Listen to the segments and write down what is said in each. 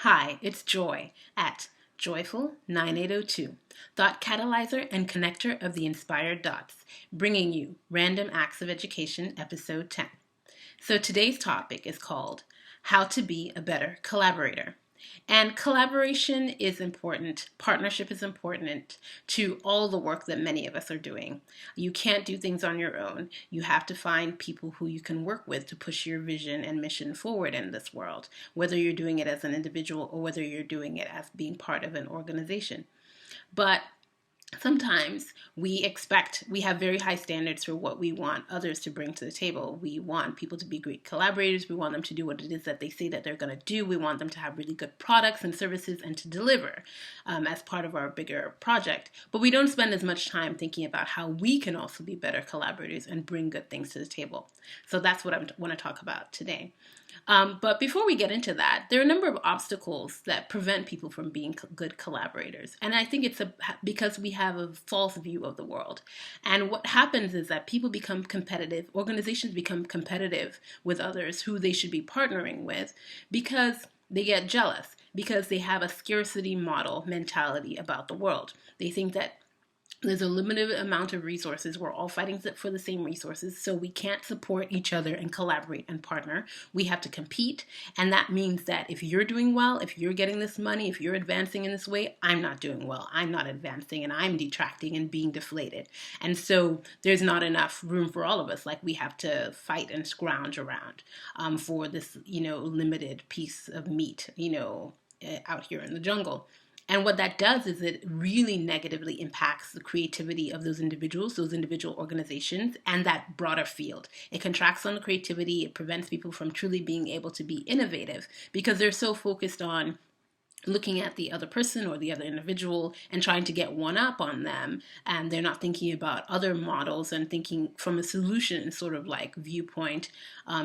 Hi, it's Joy at Joyful 9802, thought catalyzer and connector of the inspired dots, bringing you Random Acts of Education, episode 10. So today's topic is called How to Be a Better Collaborator. And collaboration is important, partnership is important to all the work that many of us are doing. You can't do things on your own. You have to find people who you can work with to push your vision and mission forward in this world, whether you're doing it as an individual or whether you're doing it as being part of an organization. But sometimes we have very high standards for what we want others to bring to the table. We want people to be great collaborators. We want them to do what it is that they say that they're going to do. We want them to have really good products and services and to deliver as part of our bigger project. But we don't spend as much time thinking about how we can also be better collaborators and bring good things to the table. So that's what I want to talk about today. But before we get into that, there are a number of obstacles that prevent people from being good collaborators. And I think it's because we have a false view of the world. And what happens is that people become competitive, organizations become competitive with others who they should be partnering with because they get jealous, because they have a scarcity model mentality about the world. They think that there's a limited amount of resources. We're all fighting for the same resources, so we can't support each other and collaborate and partner. We have to compete, and that means that if you're doing well, if you're getting this money, if you're advancing in this way, I'm not doing well. I'm not advancing, and I'm detracting and being deflated. And so there's not enough room for all of us. Like, we have to fight and scrounge around for this, limited piece of meat, out here in the jungle. And what that does is it really negatively impacts the creativity of those individual organizations, and that broader field. It contracts on the creativity. It prevents people from truly being able to be innovative because they're so focused on looking at the other person or the other individual and trying to get one up on them. And they're not thinking about other models and thinking from a solution sort of like viewpoint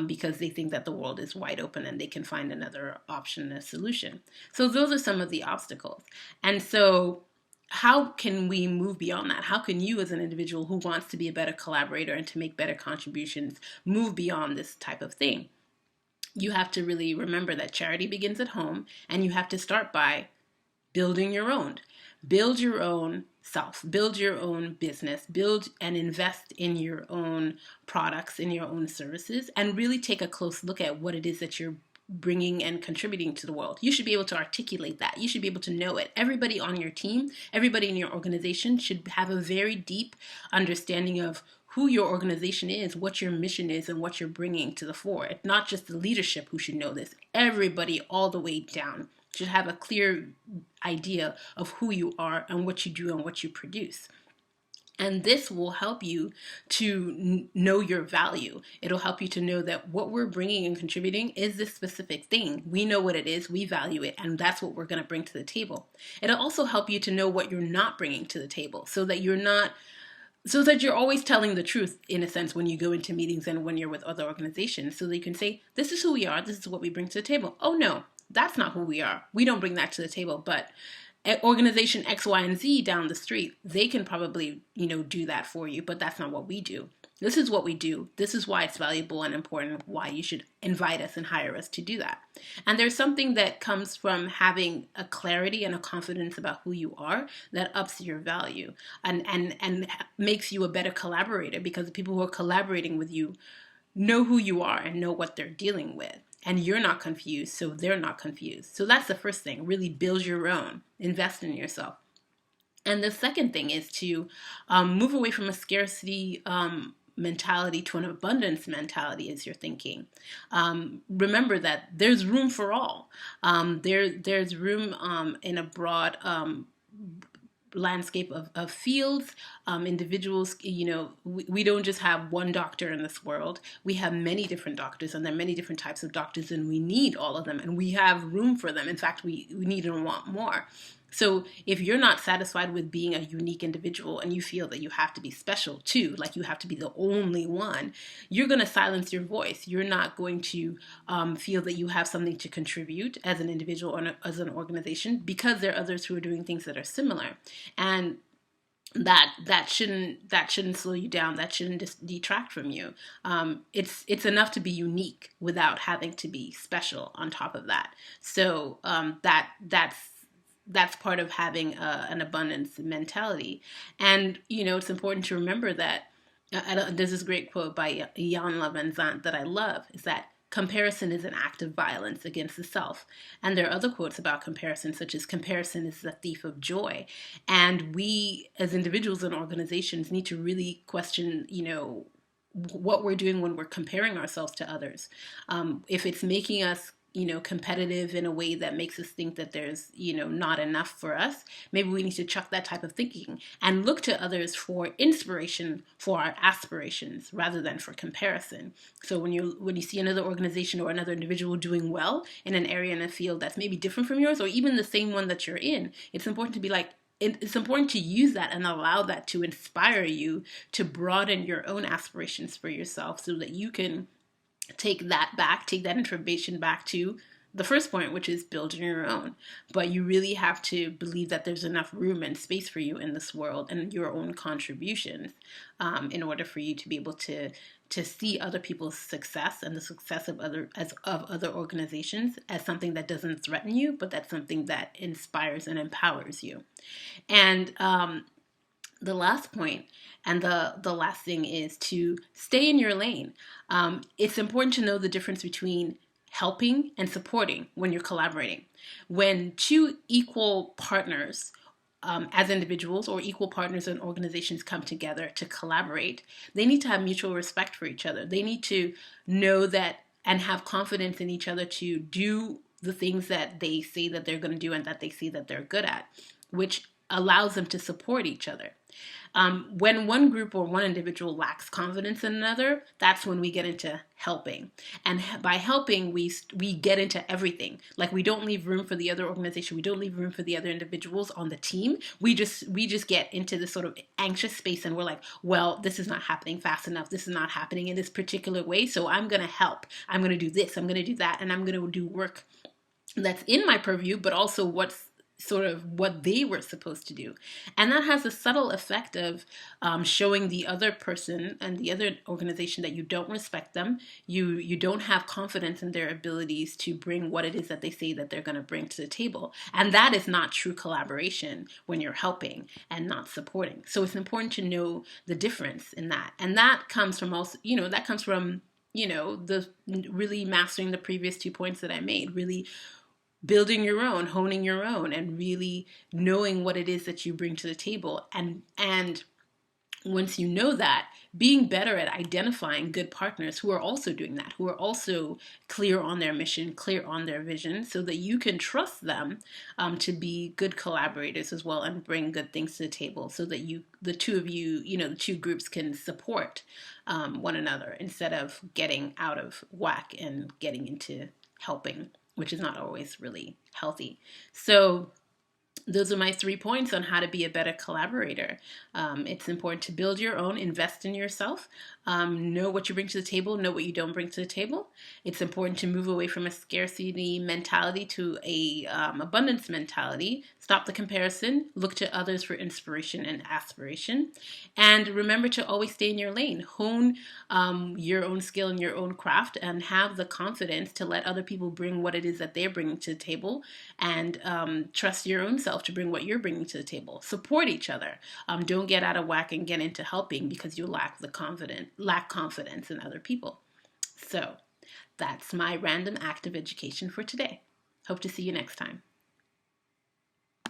because they think that the world is wide open and they can find another option, a solution. So those are some of the obstacles. And so how can we move beyond that? How can you as an individual who wants to be a better collaborator and to make better contributions move beyond this type of thing? You have to really remember that charity begins at home, and you have to start by building your own. Build your own self, build your own business, build and invest in your own products, in your own services, and really take a close look at what it is that you're bringing and contributing to the world. You should be able to articulate that. You should be able to know it. Everybody on your team, everybody in your organization should have a very deep understanding of who your organization is, what your mission is, and what you're bringing to the fore. It's not just the leadership who should know this. Everybody all the way down should have a clear idea of who you are and what you do and what you produce. And this will help you to know your value. It'll help you to know that what we're bringing and contributing is this specific thing. We know what it is, we value it, and that's what we're going to bring to the table. It'll also help you to know what you're not bringing to the table so that you're always telling the truth, in a sense, when you go into meetings and when you're with other organizations, so that you can say, this is who we are, this is what we bring to the table. Oh no, that's not who we are. We don't bring that to the table, but organization X, Y, and Z down the street, they can probably, do that for you, but that's not what we do. This is what we do. This is why it's valuable and important, why you should invite us and hire us to do that. And there's something that comes from having a clarity and a confidence about who you are that ups your value and makes you a better collaborator, because the people who are collaborating with you know who you are and know what they're dealing with. And you're not confused, so they're not confused. So that's the first thing. Really build your own. Invest in yourself. And the second thing is to move away from a scarcity mentality to an abundance mentality as you're thinking. Remember that there's room for all. There's room in a broad landscape of fields, individuals. We don't just have one doctor in this world. We have many different doctors, and there are many different types of doctors, and we need all of them, and we have room for them. In fact, we need and want more. So if you're not satisfied with being a unique individual and you feel that you have to be special too, like you have to be the only one, you're going to silence your voice. You're not going to feel that you have something to contribute as an individual or as an organization, because there are others who are doing things that are similar. And that shouldn't slow you down. That shouldn't detract from you. It's enough to be unique without having to be special on top of that. So that's part of having an abundance mentality. And it's important to remember that there's this great quote by Jan Van Zant that I love, is that comparison is an act of violence against the self. And there are other quotes about comparison, such as comparison is the thief of joy. And we, as individuals and organizations, need to really question, what we're doing when we're comparing ourselves to others. If it's making us competitive in a way that makes us think that there's, not enough for us, maybe we need to chuck that type of thinking and look to others for inspiration for our aspirations rather than for comparison. So when you see another organization or another individual doing well in an area in a field that's maybe different from yours, or even the same one that you're in, it's important to be like, it's important to use that and allow that to inspire you to broaden your own aspirations for yourself so that you can take that information back to the first point, which is building your own. But you really have to believe that there's enough room and space for you in this world and your own contributions in order for you to be able to see other people's success and the success of other organizations as something that doesn't threaten you, but that's something that inspires and empowers you. And the last point and the last thing is to stay in your lane. It's important to know the difference between helping and supporting when you're collaborating. When two equal partners as individuals or equal partners in organizations come together to collaborate, they need to have mutual respect for each other. They need to know that and have confidence in each other to do the things that they say that they're going to do and that they see that they're good at, which allows them to support each other. When one group or one individual lacks confidence in another, that's when we get into helping. And by helping, we get into everything. Like, we don't leave room for the other organization. We don't leave room for the other individuals on the team. We just get into this sort of anxious space, and we're like, well, this is not happening fast enough. This is not happening in this particular way. So I'm going to help. I'm going to do this. I'm going to do that. And I'm going to do work that's in my purview, but also what's sort of what they were supposed to do. And that has a subtle effect of showing the other person and the other organization that you don't respect them. You don't have confidence in their abilities to bring what it is that they say that they're going to bring to the table. And that is not true collaboration when you're helping and not supporting. So it's important to know the difference in that. And that comes from also, the really mastering the previous 2 points that I made, really building your own, honing your own, and really knowing what it is that you bring to the table. And once you know that, being better at identifying good partners who are also doing that, who are also clear on their mission, clear on their vision, so that you can trust them to be good collaborators as well and bring good things to the table, so that the two groups can support one another instead of getting out of whack and getting into helping, which is not always really healthy. So those are my 3 points on how to be a better collaborator. It's important to build your own, invest in yourself, know what you bring to the table, know what you don't bring to the table. It's important to move away from a scarcity mentality to a abundance mentality. Stop the comparison, look to others for inspiration and aspiration. And remember to always stay in your lane. Hone your own skill and your own craft, and have the confidence to let other people bring what it is that they're bringing to the table, and trust your own self to bring what you're bringing to the table. Support each other. Don't get out of whack and get into helping because you lack confidence in other people. So that's my random act of education for today. Hope to see you next time.